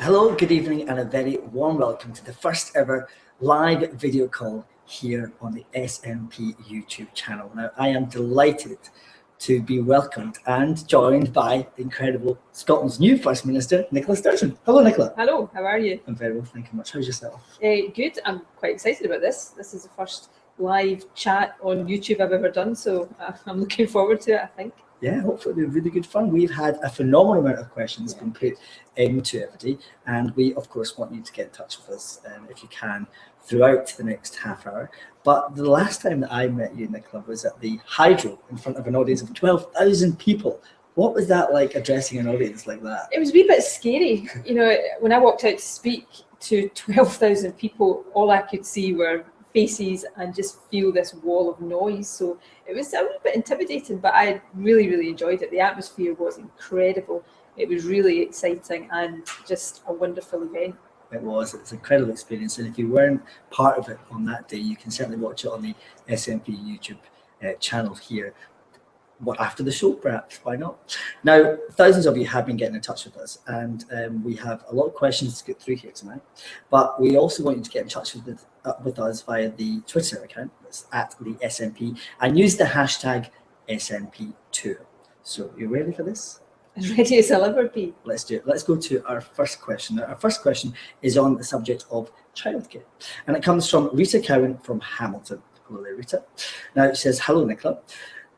Hello, good evening, and a very warm welcome to the first ever live video call here on the SNP YouTube channel. Now, I am delighted to be welcomed and joined by the incredible Scotland's new First Minister, Nicola Sturgeon. Hello, Nicola. Hello, how are you? I'm very well, thank you much. How's yourself? Good, I'm quite excited about this. This is the first live chat on YouTube I've ever done, so I'm looking forward to it, I think. Yeah, hopefully it'll be really good fun. We've had a phenomenal amount of questions been put into everybody, and we of course want you to get in touch with us if you can throughout the next half hour. But the last time that I met you, Nicola, was at the Hydro in front of an audience of 12,000 people. What was that like, addressing an audience like that? It was a wee bit scary. You know, when I walked out to speak to 12,000 people, all I could see were faces and just feel this wall of noise. So it was a little bit intimidating, but I really enjoyed it. The atmosphere was incredible. It was really exciting and just a wonderful event. It was. It's an incredible experience, and if you weren't part of it on that day, you can certainly watch it on the SNP YouTube channel here. What, after the show, perhaps? Why not? Now, thousands of you have been getting in touch with us, and we have a lot of questions to get through here tonight. But we also want you to get in touch with us via the Twitter account, that's at the SNP, and use the hashtag SNP2. So, you ready for this? As ready as I'll ever be. Let's do it. Let's go to our first question. Now, our first question is on the subject of childcare, and it comes from Rita Cowan from Hamilton. Hello there, Rita. Now, it says, hello, Nicola.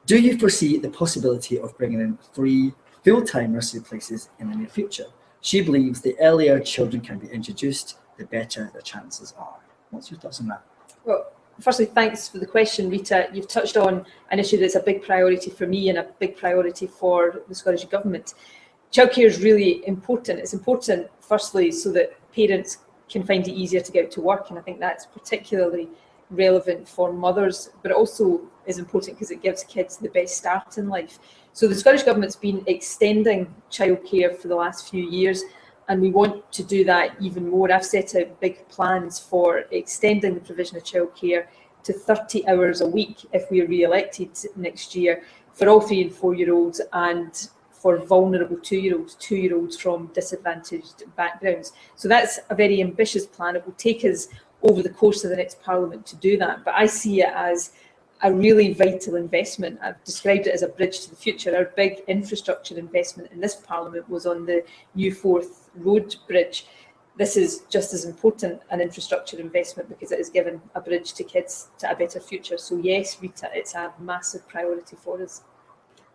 Do you foresee the possibility of bringing in free full-time nursery places in the near future? She believes the earlier children can be introduced, the better the chances are. What's your thoughts on that? Well, firstly, thanks for the question, Rita. You've touched on an issue that's a big priority for me and a big priority for the Scottish Government. Childcare is really important. It's important, firstly, so that parents can find it easier to get out to work, and I think that's particularly relevant for mothers, but it also is important because it gives kids the best start in life. So the Scottish Government's been extending childcare for the last few years, and we want to do that even more. I've set out big plans for extending the provision of childcare to 30 hours a week if we are re-elected next year for all 3 and 4 year olds, and for vulnerable 2-year-olds from disadvantaged backgrounds. So that's a very ambitious plan. It will take us over the course of the next Parliament to do that, but I see it as a really vital investment. I've described it as a bridge to the future. Our big infrastructure investment in this Parliament was on the new Forth Road Bridge. This is just as important an infrastructure investment because it has given a bridge to kids to a better future. So yes, Rita, it's a massive priority for us.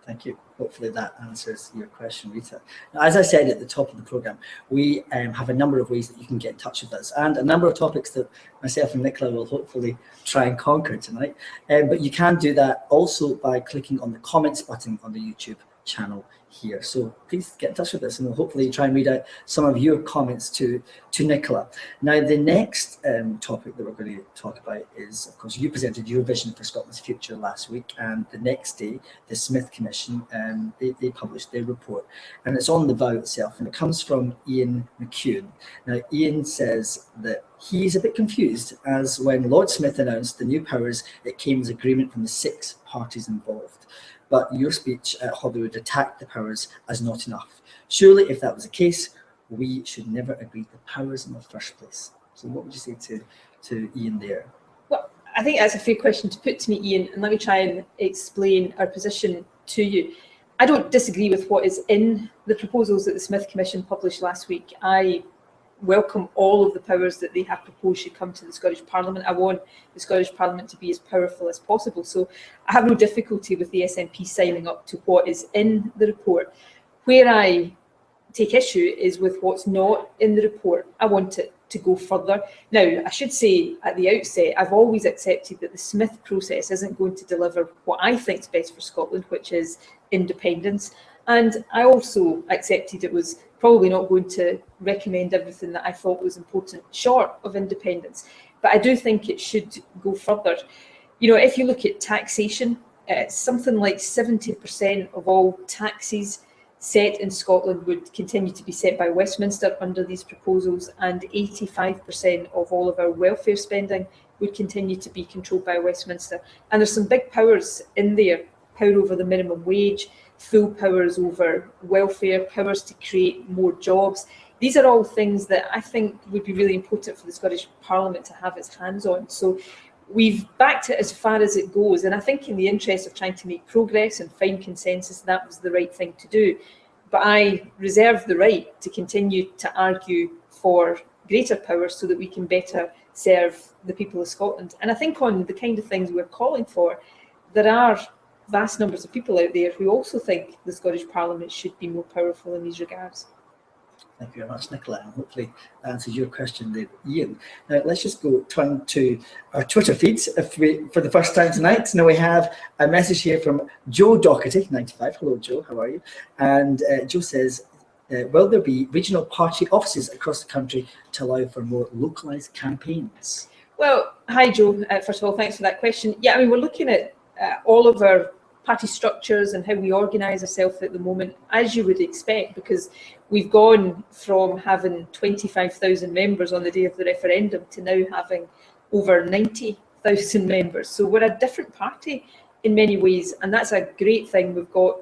Thank you. Hopefully that answers your question, Rita. Now, as I said at the top of the programme, we have a number of ways that you can get in touch with us, and a number of topics that myself and Nicola will hopefully try and conquer tonight. But you can do that also by clicking on the comments button on the YouTube channel here. So please get in touch with us, and we'll hopefully try and read out some of your comments to Nicola. Now, the next topic that we're going to talk about is, of course, you presented your vision for Scotland's future last week, and the next day, the Smith Commission, they published their report, and it's on the vow itself, and it comes from Iain McEwan. Now, Iain says that he's a bit confused, as when Lord Smith announced the new powers, it came as agreement from the 6 parties involved. But your speech at Holyrood attacked the powers as not enough. Surely, if that was the case, we should never agree the powers in the first place. So what would you say to Iain there? Well, I think that's a fair question to put to me, Iain, and let me try and explain our position to you. I don't disagree with what is in the proposals that the Smith Commission published last week. I welcome all of the powers that they have proposed should come to the Scottish Parliament. I want the Scottish Parliament to be as powerful as possible. So I have no difficulty with the SNP signing up to what is in the report. Where I take issue is with what's not in the report. I want it to go further. Now, I should say at the outset, I've always accepted that the Smith process isn't going to deliver what I think is best for Scotland, which is independence. And I also accepted it was probably not going to recommend everything that I thought was important short of independence. But I do think it should go further. You know, if you look at taxation, something like 70% of all taxes set in Scotland would continue to be set by Westminster under these proposals, and 85% of all of our welfare spending would continue to be controlled by Westminster. And there's some big powers in there: power over the minimum wage, full powers over welfare, powers to create more jobs. These are all things that I think would be really important for the Scottish Parliament to have its hands on. So we've backed it as far as it goes, and I think in the interest of trying to make progress and find consensus, that was the right thing to do. But I reserve the right to continue to argue for greater power so that we can better serve the people of Scotland. And I think on the kind of things we're calling for, there are vast numbers of people out there who also think the Scottish Parliament should be more powerful in these regards. Thank you very much, Nicola, and hopefully that answers your question there, Iain. Now, let's just turn to our Twitter feeds for the first time tonight. Now, we have a message here from Joe Docherty, 95. Hello, Joe, how are you? And Joe says, will there be regional party offices across the country to allow for more localised campaigns? Well, hi, Joe. First of all, thanks for that question. Yeah, I mean, we're looking at all of our party structures and how we organise ourselves at the moment, as you would expect, because we've gone from having 25,000 members on the day of the referendum to now having over 90,000 members. So we're a different party in many ways, and that's a great thing. We've got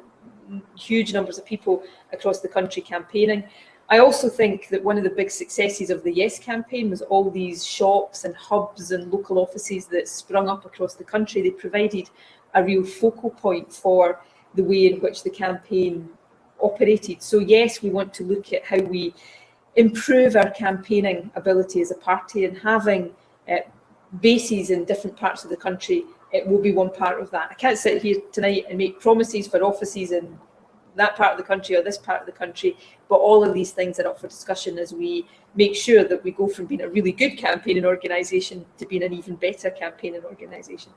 huge numbers of people across the country campaigning. I also think that one of the big successes of the Yes campaign was all these shops and hubs and local offices that sprung up across the country. They provided a real focal point for the way in which the campaign operated. So yes, we want to look at how we improve our campaigning ability as a party, and having bases in different parts of the country, it will be one part of that. I can't sit here tonight and make promises for offices in that part of the country or this part of the country, but all of these things are up for discussion as we make sure that we go from being a really good campaigning organisation to being an even better campaigning organisation.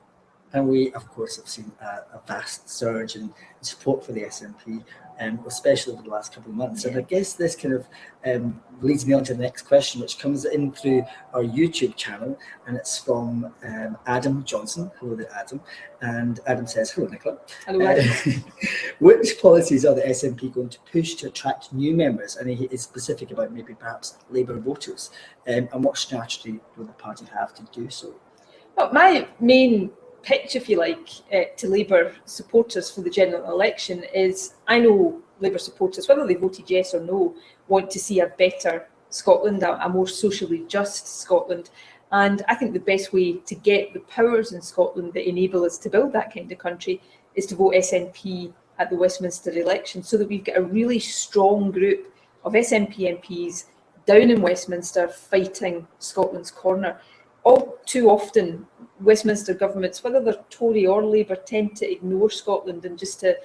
And we, of course, have seen a vast surge in support for the SNP, especially over the last couple of months. And I guess this kind of leads me on to the next question, which comes in through our YouTube channel, and it's from Adam Johnston. Hello there, Adam. And Adam says, hello, Nicola. Hello, Adam. Which policies are the SNP going to push to attract new members? And he is specific about maybe perhaps Labour voters. And what strategy will the party have to do so? Well, my main pitch, if you like, to Labour supporters for the general election is, I know Labour supporters, whether they voted yes or no, want to see a better Scotland, a more socially just Scotland. And I think the best way to get the powers in Scotland that enable us to build that kind of country is to vote SNP at the Westminster election, so that we've got a really strong group of SNP MPs down in Westminster fighting Scotland's corner. All too often, Westminster governments, whether they're Tory or Labour, tend to ignore Scotland and just to,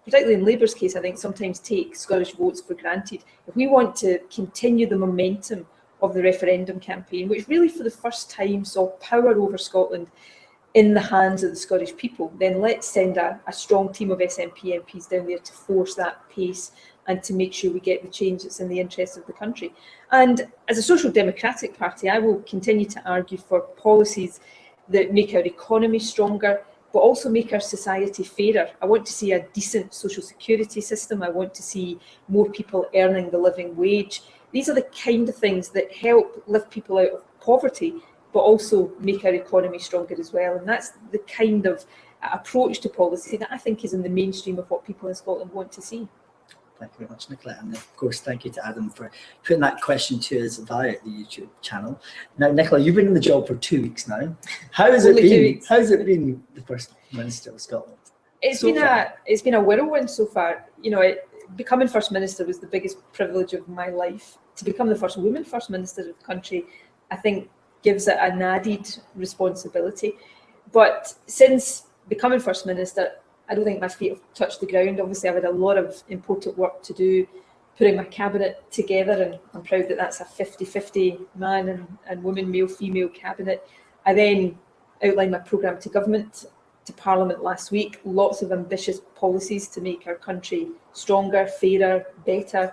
particularly in Labour's case, I think sometimes take Scottish votes for granted. If we want to continue the momentum of the referendum campaign, which really for the first time saw power over Scotland in the hands of the Scottish people, then let's send a strong team of SNP MPs down there to force that pace and to make sure we get the change that's in the interest of the country. And as a social democratic party, I will continue to argue for policies that make our economy stronger, but also make our society fairer. I want to see a decent social security system. I want to see more people earning the living wage. These are the kind of things that help lift people out of poverty, but also make our economy stronger as well. And that's the kind of approach to policy that I think is in the mainstream of what people in Scotland want to see. Thank you very much, Nicola. And of course, thank you to Adam for putting that question to us via the YouTube channel. Now, Nicola, you've been in the job for 2 weeks now. How has it been? How's it been, the First Minister of Scotland? It's been a whirlwind so far. You know, becoming First Minister was the biggest privilege of my life. To become the first woman First Minister of the country, I think, gives it an added responsibility. But since becoming First Minister, I don't think my feet have touched the ground. Obviously, I've had a lot of important work to do, putting my cabinet together, and I'm proud that that's a 50-50 man and woman, male, female cabinet. I then outlined my programme to government, to Parliament last week. Lots of ambitious policies to make our country stronger, fairer, better.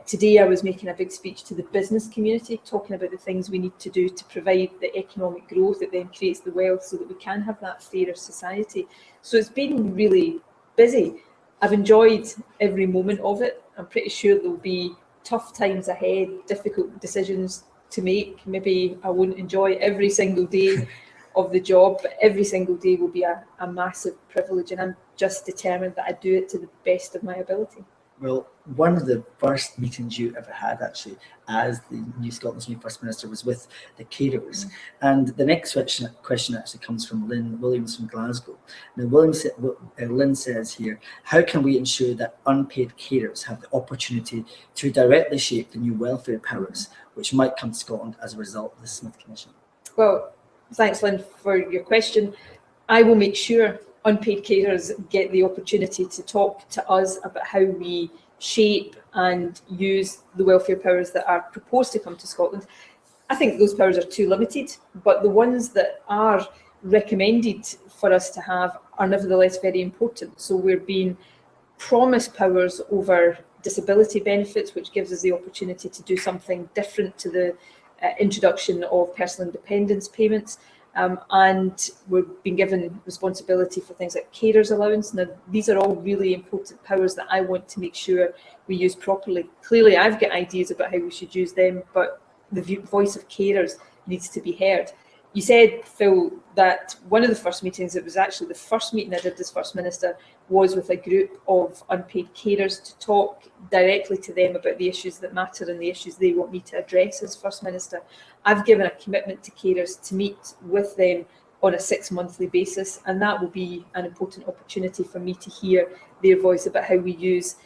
Today I was making a big speech to the business community, talking about the things we need to do to provide the economic growth that then creates the wealth so that we can have that fairer society. So it's been really busy. I've enjoyed every moment of it. I'm pretty sure there'll be tough times ahead, difficult decisions to make. Maybe I won't enjoy every single day of the job, but every single day will be a massive privilege, and I'm just determined that I do it to the best of my ability. Well, one of the first meetings you ever had, actually, as the new Scotland's new First Minister, was with the carers. And the next question actually comes from Lynn Williams from Glasgow. Now, Lynn says here, how can we ensure that unpaid carers have the opportunity to directly shape the new welfare powers which might come to Scotland as a result of the Smith Commission? Well, thanks, Lynn, for your question. I will make sure unpaid carers get the opportunity to talk to us about how we shape and use the welfare powers that are proposed to come to Scotland. I think those powers are too limited, but the ones that are recommended for us to have are nevertheless very important. So we're being promised powers over disability benefits, which gives us the opportunity to do something different to the introduction of personal independence payments. And we've been given responsibility for things like carers allowance. Now, these are all really important powers that I want to make sure we use properly. Clearly, I've got ideas about how we should use them, but the voice of carers needs to be heard. You said, Phil, that one of the first meetings, it was actually the first meeting I did as First Minister, was with a group of unpaid carers to talk directly to them about the issues that matter and the issues they want me to address as First Minister. I've given a commitment to carers to meet with them on a 6-monthly basis, and that will be an important opportunity for me to hear their voice about how we use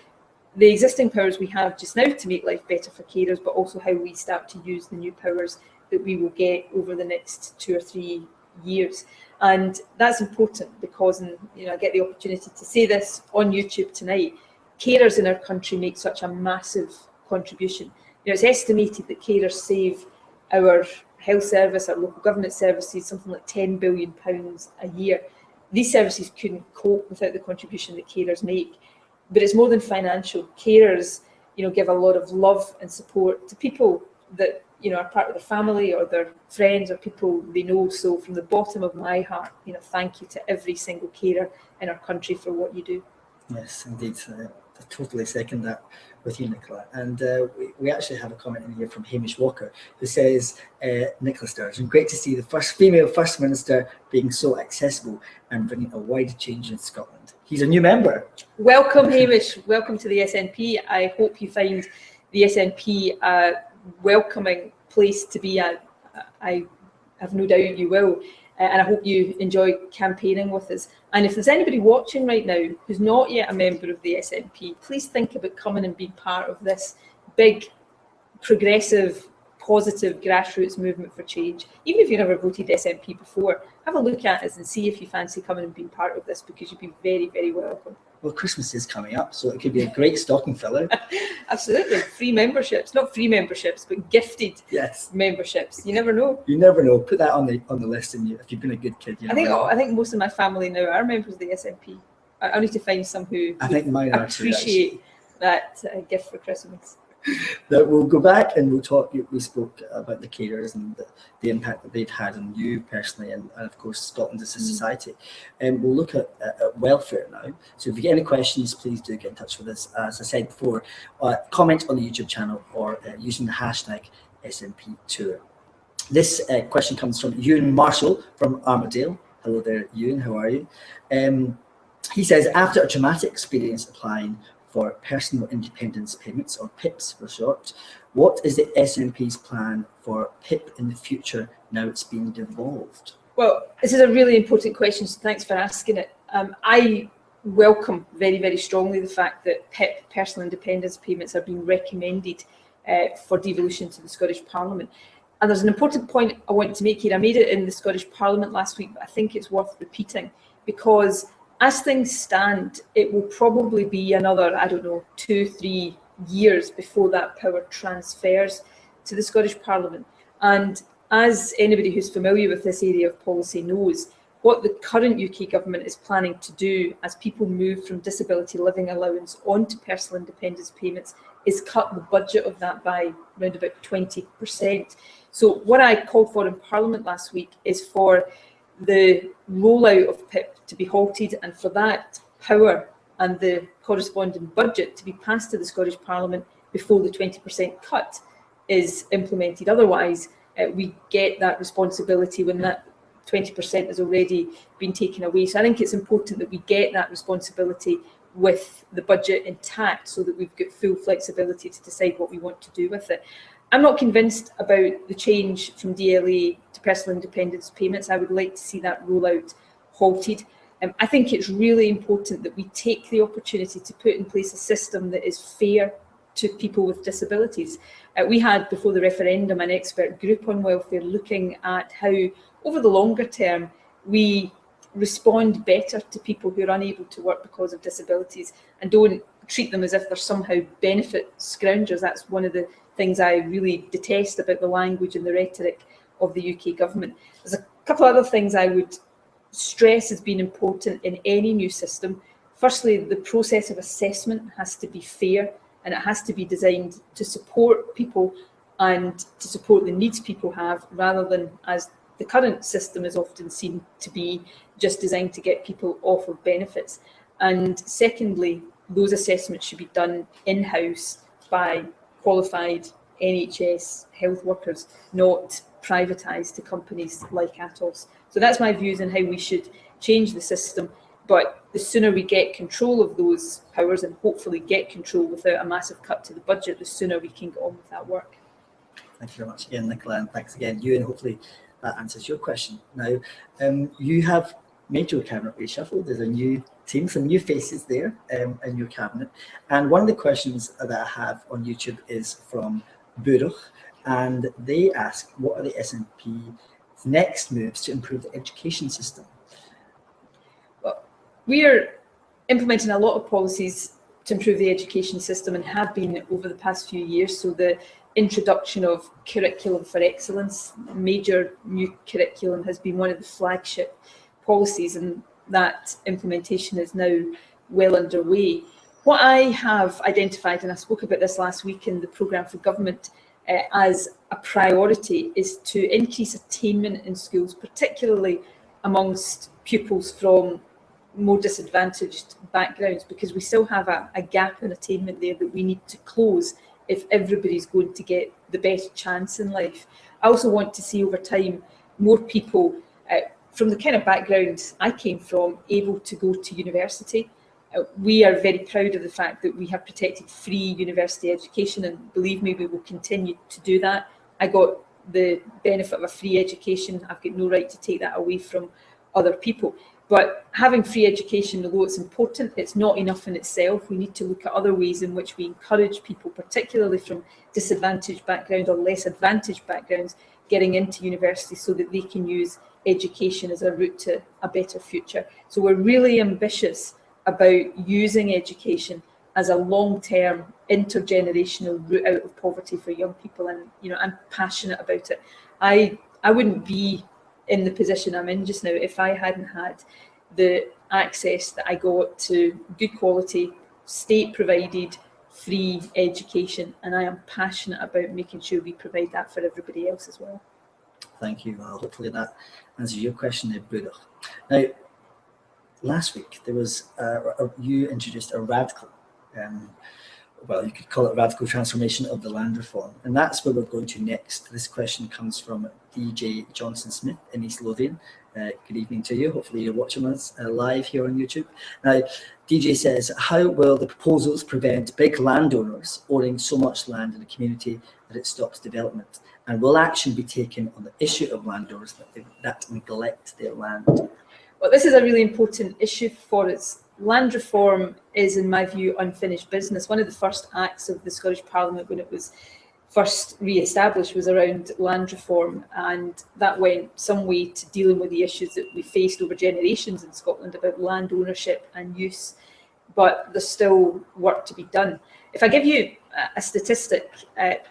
the existing powers we have just now to make life better for carers, but also how we start to use the new powers that we will get over the next 2 or 3 years. And that's important because, and I get the opportunity to say this on YouTube tonight, carers in our country make such a massive contribution. It's estimated that carers save our health service, our local government services, something like £10 billion a year. These services couldn't cope without the contribution that carers make. But it's more than financial. Carers, give a lot of love and support to people that are part of their family or their friends or people they know. So from the bottom of my heart, thank you to every single carer in our country for what you do. Yes, indeed. I totally second that with you, Nicola. And we actually have a comment in here from Hamish Walker, who says, Nicola Sturgeon, great to see the first female First Minister being so accessible and bringing a wide change in Scotland. He's a new member. Welcome, Hamish. Welcome to the SNP. I hope you find the SNP a welcoming place to be. I have no doubt you will. And I hope you enjoy campaigning with us. And if there's anybody watching right now who's not yet a member of the SNP, please think about coming and being part of this big, progressive, positive grassroots movement for change. Even if you've never voted SNP before, have a look at us and see if you fancy coming and being part of this, because you'd be very, very welcome. Well, Christmas is coming up, so it could be a great stocking filler. Absolutely. Free memberships. Not free memberships, but gifted memberships. You never know. You never know. Put that on the list, and if you've been a good kid, I think most of my family now are members of the SNP. I need to find some who appreciate that gift for Christmas. That we'll go back and we'll talk. We spoke about the carers and the impact that they've had on you personally, and of course Scotland as a society. And we'll look at welfare now. So if you get any questions, please do get in touch with us. As I said before, comment on the YouTube channel or using the hashtag SNP Tour. This question comes from Ewen Marshall from Armadale. Hello there, Ewan. How are you? He says, after a traumatic experience applying for personal independence payments, or PIPs for short, what is the SNP's plan for PIP in the future now it's being devolved? Well, this is a really important question, so thanks for asking it. I welcome very, very strongly the fact that PIP, personal independence payments, are being recommended for devolution to the Scottish Parliament. And there's an important point I want to make here. I made it in the Scottish Parliament last week, but I think it's worth repeating, because as things stand, it will probably be another, 2-3 years before that power transfers to the Scottish Parliament. And as anybody who's familiar with this area of policy knows, what the current UK government is planning to do as people move from disability living allowance onto personal independence payments is cut the budget of that by around about 20%. So what I called for in Parliament last week is for the rollout of PIP to be halted, and for that power and the corresponding budget to be passed to the Scottish Parliament before the 20% cut is implemented. Otherwise, we get that responsibility when that 20% has already been taken away. So I think it's important that we get that responsibility with the budget intact so that we've got full flexibility to decide what we want to do with it. I'm not convinced about the change from DLA to personal independence payments. I would like to see that rollout halted. I think it's really important that we take the opportunity to put in place a system that is fair to people with disabilities. We had, before the referendum, an expert group on welfare looking at how, over the longer term, we respond better to people who are unable to work because of disabilities and don't treat them as if they're somehow benefit scroungers. That's one of the things I really detest about the language and the rhetoric of the UK government. There's a couple of other things I would stress as being important in any new system. Firstly, the process of assessment has to be fair and it has to be designed to support people and to support the needs people have, rather than, as the current system is often seen to be, just designed to get people off of benefits. And secondly, those assessments should be done in-house by qualified NHS health workers, not privatised to companies like Atos. So that's my views on how we should change the system. But the sooner we get control of those powers and hopefully get control without a massive cut to the budget, the sooner we can get on with that work. Thank you very much again, Nicola, and thanks again, Ewan. Hopefully that answers your question. Now, you have made your cabinet reshuffle. There's a new team, some new faces there in your cabinet. And one of the questions that I have on YouTube is from Bùrach, and they ask, what are the SNP's next moves to improve the education system? Well, we're implementing a lot of policies to improve the education system and have been over the past few years. So the introduction of curriculum for excellence, major new curriculum, has been one of the flagship policies, and that implementation is now well underway. What I have identified, and I spoke about this last week in the programme for government, as a priority is to increase attainment in schools, particularly amongst pupils from more disadvantaged backgrounds, because we still have a gap in attainment there that we need to close if everybody's going to get the best chance in life. I also want to see over time more people from the kind of background I came from able to go to university. We are very proud of the fact that we have protected free university education, and believe me, we will continue to do that. I got the benefit of a free education. I've got no right to take that away from other people. But having free education, although it's important, it's not enough in itself. We need to look at other ways in which we encourage people, particularly from disadvantaged backgrounds or less advantaged backgrounds, getting into university so that they can use education as a route to a better future. So we're really ambitious about using education as a long-term intergenerational route out of poverty for young people, and I'm passionate about it. I wouldn't be in the position I'm in just now if I hadn't had the access that I got to good quality, state-provided, free education, and I am passionate about making sure we provide that for everybody else as well. Thank you. Well, hopefully that answers your question there, Bùrach. Now, last week there was you introduced a radical, well, you could call it a radical transformation of the land reform, and that's where we're going to next. This question comes from DJ Johnson Smith in East Lothian. Good evening to you. Hopefully you're watching us live here on YouTube. Now, DJ says, how will the proposals prevent big landowners owning so much land in the community that it stops development? And will action be taken on the issue of landowners that neglect their land? Well, this is a really important issue for us. Land reform is, in my view, unfinished business. One of the first acts of the Scottish Parliament when it was first re-established was around land reform, and that went some way to dealing with the issues that we faced over generations in Scotland about land ownership and use, but there's still work to be done. If I give you a statistic,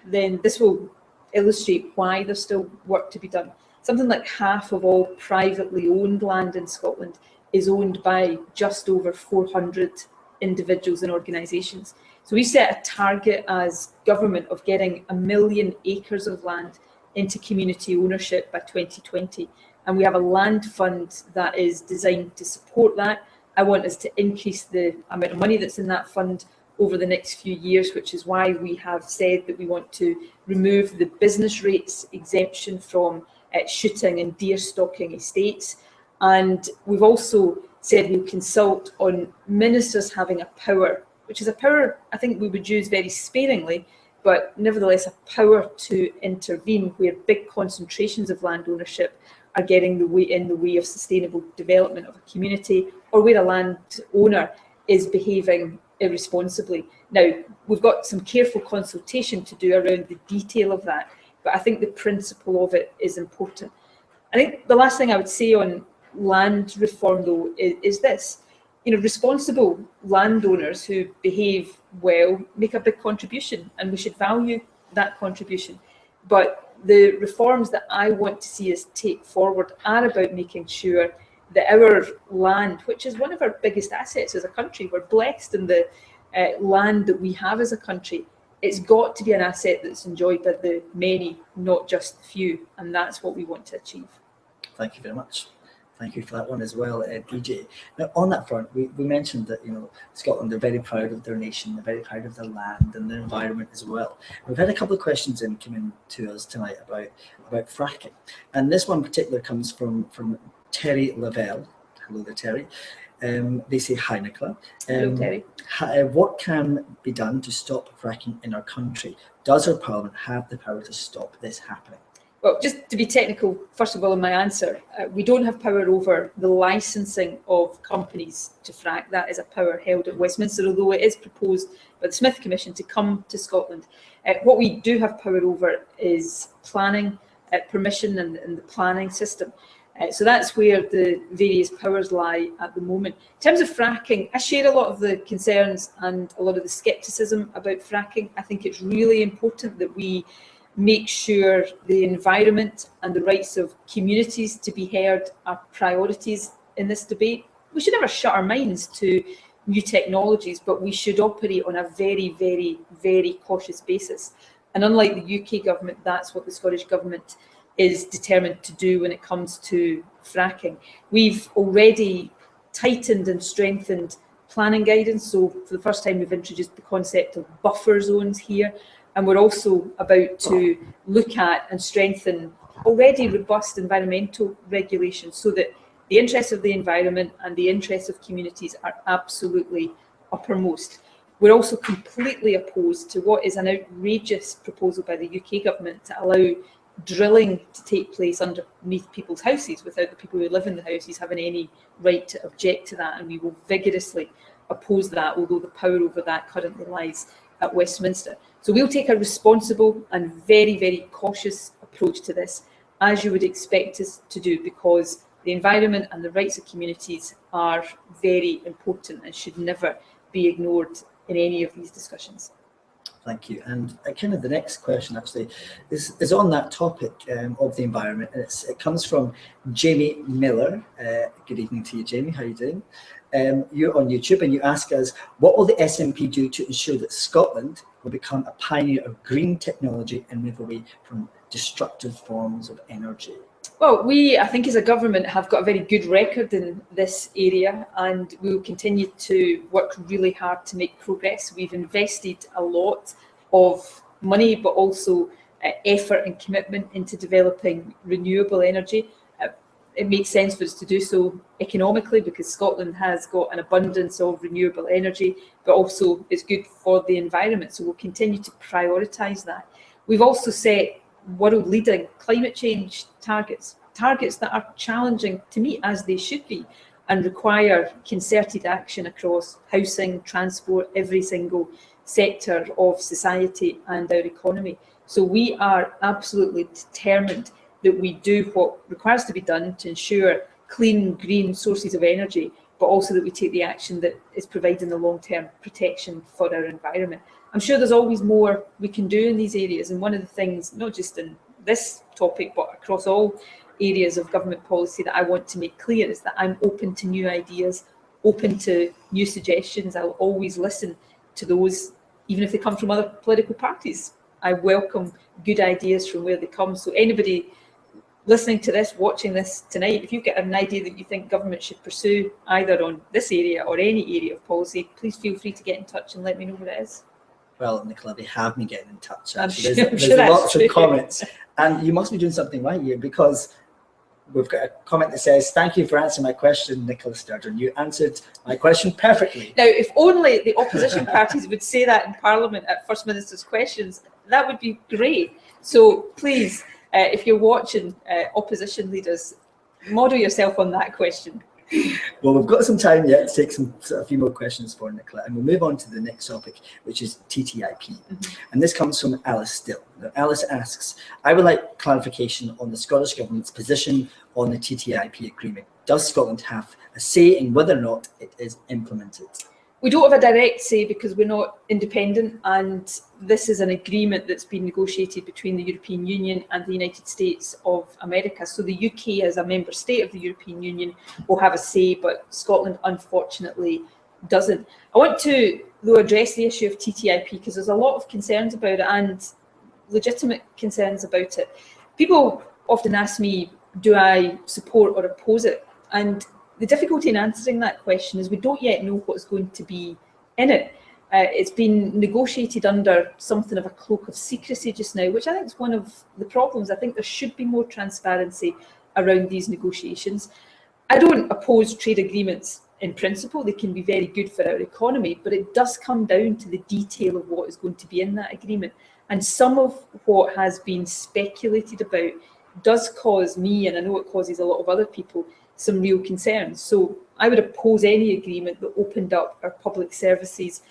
then this will illustrate why there's still work to be done. Something like half of all privately owned land in Scotland is owned by just over 400 individuals and organisations. So we set a target as government of getting 1 million acres of land into community ownership by 2020. And we have a land fund that is designed to support that. I want us to increase the amount of money that's in that fund over the next few years, which is why we have said that we want to remove the business rates exemption from shooting and deer stalking estates. And we've also said we'll consult on ministers having a power, which is a power I think we would use very sparingly, but nevertheless a power to intervene where big concentrations of land ownership are getting in the way of sustainable development of a community, or where a landowner is behaving irresponsibly. Now, we've got some careful consultation to do around the detail of that, but I think the principle of it is important. I think the last thing I would say on land reform, though, is this. Responsible landowners who behave well make a big contribution, and we should value that contribution. But the reforms that I want to see us take forward are about making sure that our land, which is one of our biggest assets as a country, we're blessed in the land that we have as a country, it's got to be an asset that's enjoyed by the many, not just the few, and that's what we want to achieve. Thank you very much. Thank you for that one as well, DJ. Now, on that front, we mentioned that Scotland are very proud of their nation, they're very proud of their land and their environment as well. We've had a couple of questions come in to us tonight about fracking, and this one in particular comes from Terry Lavelle. Hello there, Terry. They say, hi, Nicola. Hello, Terry. What can be done to stop fracking in our country? Does our Parliament have the power to stop this happening? Well, just to be technical, first of all, in my answer, we don't have power over the licensing of companies to frack. That is a power held at Westminster, although it is proposed by the Smith Commission to come to Scotland. What we do have power over is planning, permission and the planning system. So that's where the various powers lie at the moment. In terms of fracking, I share a lot of the concerns and a lot of the scepticism about fracking. I think it's really important that we make sure the environment and the rights of communities to be heard are priorities in this debate. We should never shut our minds to new technologies, but we should operate on a very, very, very cautious basis. And unlike the UK government, that's what the Scottish government is determined to do when it comes to fracking. We've already tightened and strengthened planning guidance. So for the first time, we've introduced the concept of buffer zones here. And we're also about to look at and strengthen already robust environmental regulations so that the interests of the environment and the interests of communities are absolutely uppermost. We're also completely opposed to what is an outrageous proposal by the UK government to allow drilling to take place underneath people's houses without the people who live in the houses having any right to object to that. And we will vigorously oppose that, although the power over that currently lies at Westminster. So we'll take a responsible and very, very cautious approach to this, as you would expect us to do, because the environment and the rights of communities are very important and should never be ignored in any of these discussions. Thank you. And kind of the next question actually is on that topic of the environment, and it comes from Jamie Miller. Good evening to you, Jamie. How are you doing? You're on YouTube and you ask us, what will the SNP do to ensure that Scotland will become a pioneer of green technology and move away from destructive forms of energy? Well, we, I think as a government, have got a very good record in this area, and we will continue to work really hard to make progress. We've invested a lot of money, but also effort and commitment into developing renewable energy. It makes sense for us to do so economically because Scotland has got an abundance of renewable energy, but also it's good for the environment. So we'll continue to prioritise that. We've also set world-leading climate change targets that are challenging to meet, as they should be, and require concerted action across housing, transport, every single sector of society and our economy. So we are absolutely determined that we do what requires to be done to ensure clean, green sources of energy, but also that we take the action that is providing the long-term protection for our environment. I'm sure there's always more we can do in these areas, and one of the things, not just in this topic, but across all areas of government policy that I want to make clear is that I'm open to new ideas, open to new suggestions. I'll always listen to those, even if they come from other political parties. I welcome good ideas from where they come. So anybody listening to this, watching this tonight, if you've got an idea that you think government should pursue, either on this area or any area of policy, please feel free to get in touch and let me know what it is. Well, Nicola, they have me getting in touch. I'm There's sure lots of comments, and you must be doing something right here, because we've got a comment that says, "Thank you for answering my question, Nicola Sturgeon. You answered my question perfectly." Now, if only the opposition parties would say that in Parliament at First Minister's questions, that would be great. So please, if you're watching, opposition leaders, model yourself on that question. Well, we've got some time yet to take a few more questions for Nicola, and we'll move on to the next topic, which is TTIP. And this comes from Alice Still. Now, Alice asks, "I would like clarification on the Scottish Government's position on the TTIP agreement. Does Scotland have a say in whether or not it is implemented?" We don't have a direct say because we're not independent, and this is an agreement that's been negotiated between the European Union and the United States of America. So the UK, as a member state of the European Union, will have a say, but Scotland unfortunately doesn't. I want to, though, address the issue of TTIP because there's a lot of concerns about it, and legitimate concerns about it. People often ask me, do I support or oppose it? And the difficulty in answering that question is we don't yet know what's going to be in it. It's been negotiated under something of a cloak of secrecy just now, which I think is one of the problems. I think there should be more transparency around these negotiations. I don't oppose trade agreements in principle. They can be very good for our economy, but it does come down to the detail of what is going to be in that agreement. And some of what has been speculated about does cause me, and I know it causes a lot of other people, some real concerns. So I would oppose any agreement that opened up our public services,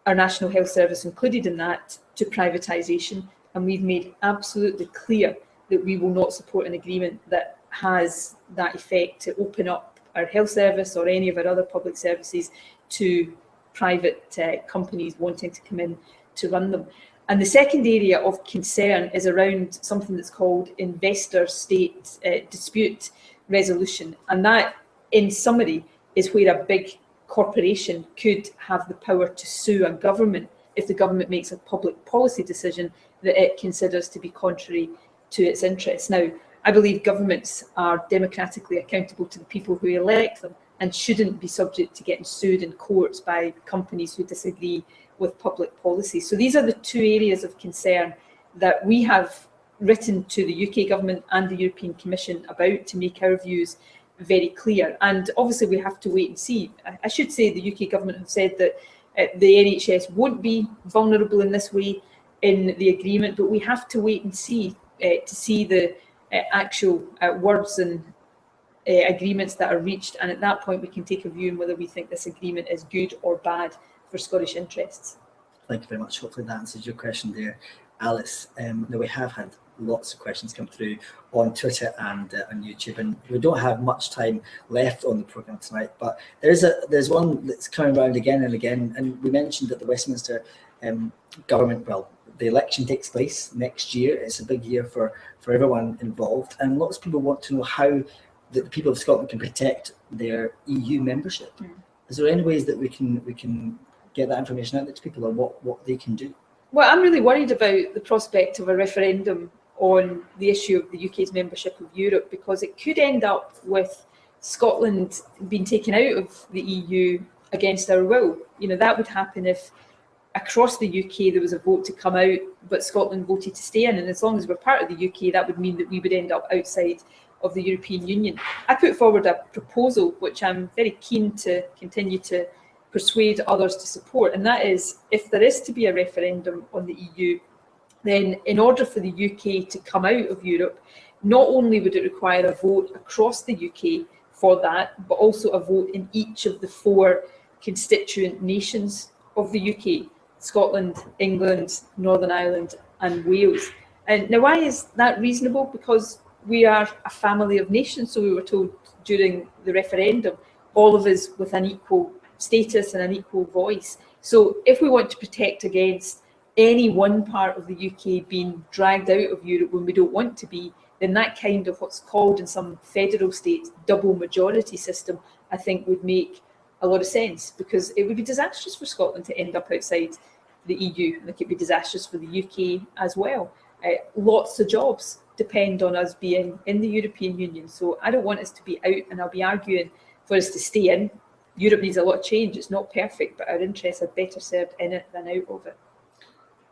our National Health Service included in that, to privatisation. And we've made absolutely clear that we will not support an agreement that has that effect to open up our health service or any of our other public services to private companies wanting to come in to run them. And the second area of concern is around something that's called investor-state dispute resolution. And that, in summary, is where a big corporation could have the power to sue a government if the government makes a public policy decision that it considers to be contrary to its interests. Now, I believe governments are democratically accountable to the people who elect them and shouldn't be subject to getting sued in courts by companies who disagree with public policy. So these are the two areas of concern that we have written to the UK government and the European Commission about to make our views very clear. And obviously we have to wait and see. I should say the UK government have said that the NHS won't be vulnerable in this way in the agreement, but we have to wait and see to see the actual words and agreements that are reached. And at that point we can take a view on whether we think this agreement is good or bad for Scottish interests. Thank you very much. Hopefully that answers your question there, Alice. Now we have had lots of questions come through on Twitter and on YouTube, and we don't have much time left on the programme tonight, but there's one that's coming around again and again, and we mentioned that the Westminster government, well, the election takes place next year. It's a big year for everyone involved, and lots of people want to know how the people of Scotland can protect their EU membership. Is there any ways that we can get that information out to people on what they can do? Well, I'm really worried about the prospect of a referendum on the issue of the UK's membership of Europe, because it could end up with Scotland being taken out of the EU against our will. You know, that would happen if across the UK there was a vote to come out, but Scotland voted to stay in. And as long as we're part of the UK, that would mean that we would end up outside of the European Union. I put forward a proposal, which I'm very keen to continue to persuade others to support, and that is, if there is to be a referendum on the EU, then in order for the UK to come out of Europe, not only would it require a vote across the UK for that, but also a vote in each of the 4 constituent nations of the UK: Scotland, England, Northern Ireland and Wales. And now, why is that reasonable? Because we are a family of nations, so we were told during the referendum, all of us with an equal status and an equal voice. So if we want to protect against any one part of the UK being dragged out of Europe when we don't want to be, then that kind of what's called in some federal states double majority system, I think would make a lot of sense, because it would be disastrous for Scotland to end up outside the EU. Like, it'd be disastrous for the UK as well. Lots of jobs depend on us being in the European Union. So I don't want us to be out, and I'll be arguing for us to stay in. Europe needs a lot of change. It's not perfect, but our interests are better served in it than out of it.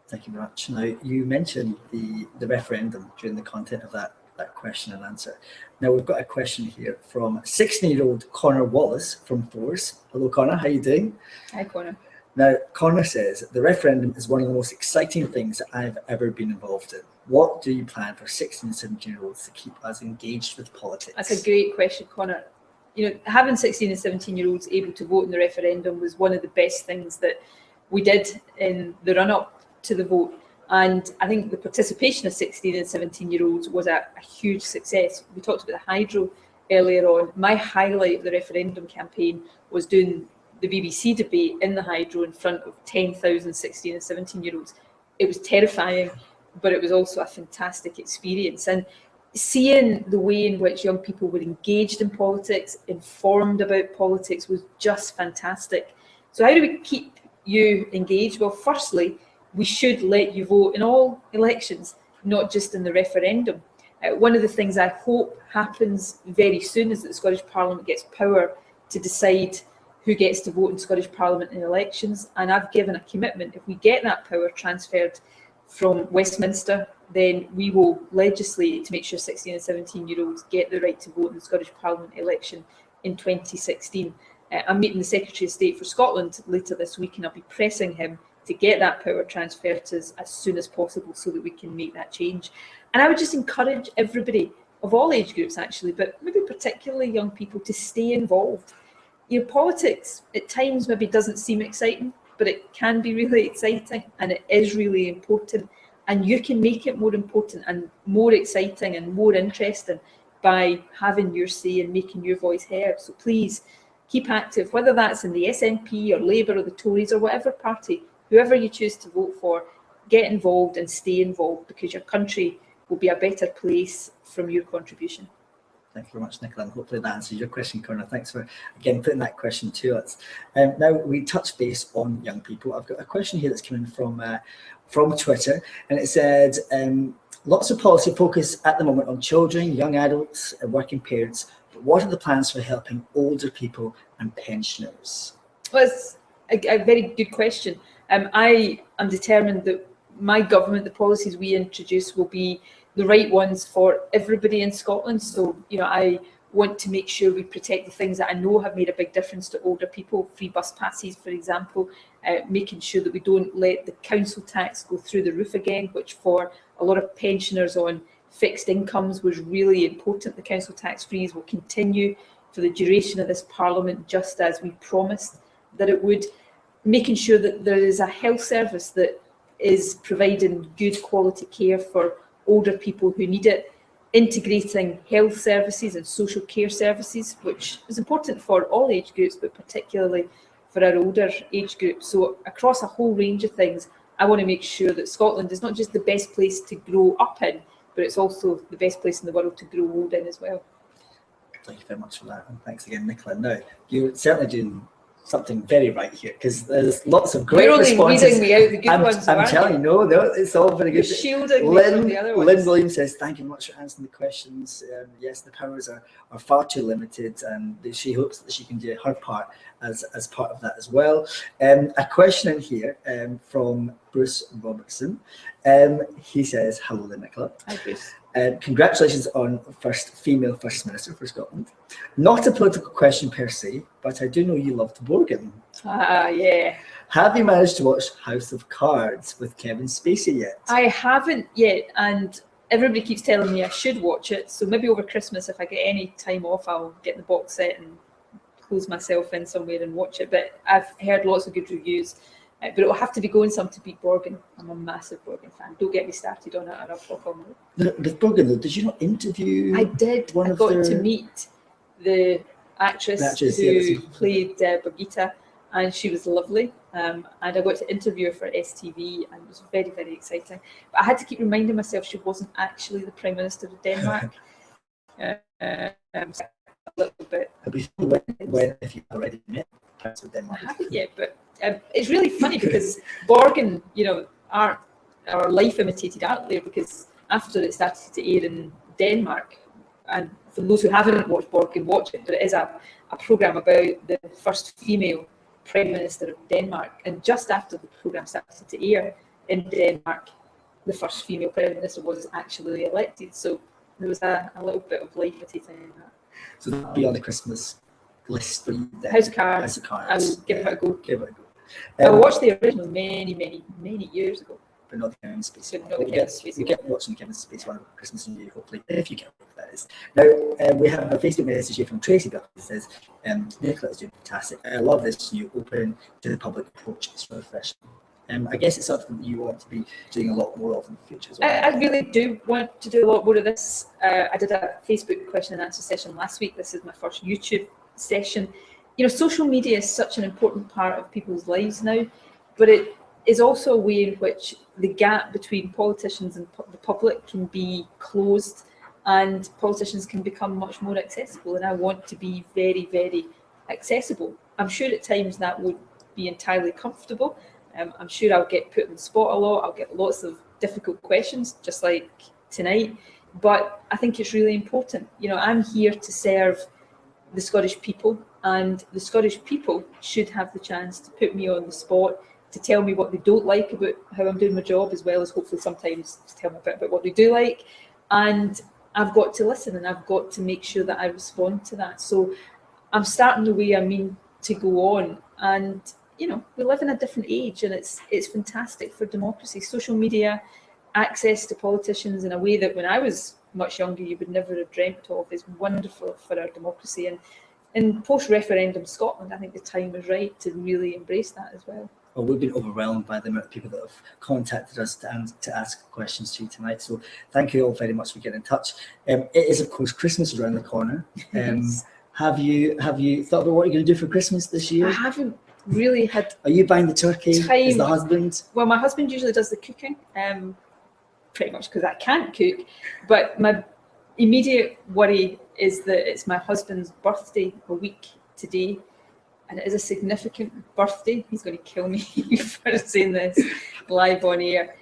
Thank you very much. Now, you mentioned the referendum during the content of that that question and answer. Now we've got a question here from 16-year-old Connor Wallace from Force. Hello Connor, how are you doing? Hi Connor. Now Connor says, the referendum is one of the most exciting things that I've ever been involved in. What do you plan for 16 and 17-year-olds to keep us engaged with politics? That's a great question, Connor. You know, having 16 and 17-year-olds able to vote in the referendum was one of the best things that we did in the run-up to the vote. And I think the participation of 16 and 17-year-olds was a huge success. We talked about the hydro earlier on. My highlight of the referendum campaign was doing the BBC debate in the hydro in front of 10,000 16 and 17-year-olds. It was terrifying, but it was also a fantastic experience. And seeing the way in which young people were engaged in politics, informed about politics, was just fantastic. So how do we keep you engaged? Well, firstly, we should let you vote in all elections, not just in the referendum. One of the things I hope happens very soon is that the Scottish Parliament gets power to decide who gets to vote in Scottish Parliament in elections. And I've given a commitment, if we get that power transferred from Westminster, then we will legislate to make sure 16 and 17-year-olds get the right to vote in the Scottish Parliament election in 2016. I'm meeting the Secretary of State for Scotland later this week, and I'll be pressing him to get that power transferred to us as soon as possible so that we can make that change. And I would just encourage everybody of all age groups actually, but maybe particularly young people, to stay involved. You know, politics at times maybe doesn't seem exciting, but it can be really exciting and it is really important. And you can make it more important and more exciting and more interesting by having your say and making your voice heard. So please keep active, whether that's in the SNP or Labour or the Tories or whatever party, whoever you choose to vote for, get involved and stay involved, because your country will be a better place from your contribution. Thank you very much, Nicola, and hopefully that answers your question, Connor. Thanks for, again, putting that question to us. Now, we touch base on young people. I've got a question here that's coming from Twitter, and it said, lots of policy focus at the moment on children, young adults, and working parents, but what are the plans for helping older people and pensioners? Well, it's a very good question. I am determined that my government, the policies we introduce, will be the right ones for everybody in Scotland. So, you know, I want to make sure we protect the things that I know have made a big difference to older people, free bus passes, for example, making sure that we don't let the council tax go through the roof again, which for a lot of pensioners on fixed incomes was really important. The council tax freeze will continue for the duration of this Parliament, just as we promised that it would, making sure that there is a health service that is providing good quality care for older people who need it, integrating health services and social care services, which is important for all age groups, but particularly for our older age group. So across a whole range of things, I want to make sure that Scotland is not just the best place to grow up in, but it's also the best place in the world to grow old in as well. Thank you very much for that, and thanks again, Nicola. Now, you're certainly doing something very right here, because there's lots of great responses. You're only reading me out the good ones. I'm telling you, no, it's all very good. You're shielding me from the other ones. Lynn Williams says, thank you very much for answering the questions. Yes, the powers are far too limited, and she hopes that she can do her part as part of that as well. A question in here from Bruce Robertson. He says, hello there, Nicola. Hi, Bruce. Congratulations on first female First Minister for Scotland. Not a political question per se, but I do know you loved Borgen. Ah, yeah. Have you managed to watch House of Cards with Kevin Spacey yet? I haven't yet, and everybody keeps telling me I should watch it. So maybe over Christmas, if I get any time off, I'll get the box set and close myself in somewhere and watch it. But I've heard lots of good reviews. But it will have to be going some to beat Borgen. I'm a massive Borgen fan. Don't get me started on it, and I'll talk on it. With Borgen, though, did you not interview? I did. I got to meet the actress who played Birgitta, and she was lovely. And I got to interview her for STV, and it was very, very exciting. But I had to keep reminding myself she wasn't actually the Prime Minister of Denmark. A little bit. When if you've already met the Prince of Denmark? I haven't yet, but it's really funny because Borgen, you know, our life imitated art there, because after it started to air in Denmark, and for those who haven't watched Borgen, watch it, but it is a programme about the first female Prime Minister of Denmark, and just after the programme started to air in Denmark, the first female Prime Minister was actually elected. So there was a little bit of levity in that. So that'll be on the Christmas list for you then. House of Cards. House of Cards. I will give it a go. Give it a go. I watched the original many years ago. But not the Kevin Spacey. But not the Kevin Spacey. You get watching the Kevin Spacey one on Christmas New Year, hopefully, if you get it, that is. Now, we have a Facebook message here from Tracy Bell that says, Nicola is doing fantastic. I love this new open to the public approach. It's refreshing. I guess it's something that you want to be doing a lot more of in the future as well. I really do want to do a lot more of this. I did a Facebook question and answer session last week. This is my first YouTube session. You know, social media is such an important part of people's lives now, but it is also a way in which the gap between politicians and the public can be closed, and politicians can become much more accessible. And I want to be very, very accessible. I'm sure at times that would be entirely comfortable. I'm sure I'll get put on the spot a lot. I'll get lots of difficult questions, just like tonight. But I think it's really important. You know, I'm here to serve the Scottish people, and the Scottish people should have the chance to put me on the spot, to tell me what they don't like about how I'm doing my job, as well as hopefully sometimes to tell me a bit about what they do like. And I've got to listen, and I've got to make sure that I respond to that. So I'm starting the way I mean to go on. And, you know, we live in a different age, and it's fantastic for democracy. Social media, access to politicians in a way that when I was much younger you would never have dreamt of, is wonderful for our democracy. And in post-referendum Scotland, I think the time is right to really embrace that as well. Well, we've been overwhelmed by the amount of people that have contacted us to ask questions to you tonight. So thank you all very much for getting in touch. It is, of course, Christmas around the corner. Yes. Have you thought about what you're going to do for Christmas this year? I haven't really had. Are you buying the turkey? Time. Is the husband? Well, my husband usually does the cooking, pretty much because I can't cook. But my immediate worry is that it's my husband's birthday a week today. And it is a significant birthday. He's going to kill me for saying this live on air.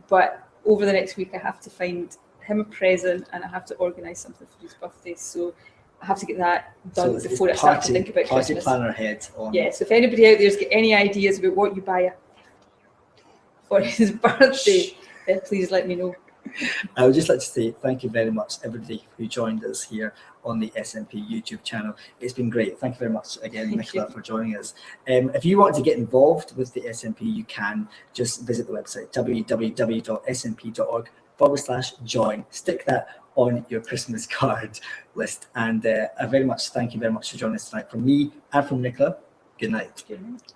But over the next week, I have to find him a present, and I have to organise something for his birthday. So I have to get that done before I start to think about Christmas. Christmas. Planner ahead. Yes, if anybody out there's got any ideas about what you buy for his birthday, then please let me know. I would just like to say thank you very much, everybody who joined us here on the SNP YouTube channel. It's been great. Thank you very much again, Nicola, for joining us. If you want to get involved with the SNP, you can just visit the website, www.snp.org/join. Stick that on your Christmas card list. And I very much thank you very much for joining us tonight. From me and from Nicola, good night. Good night.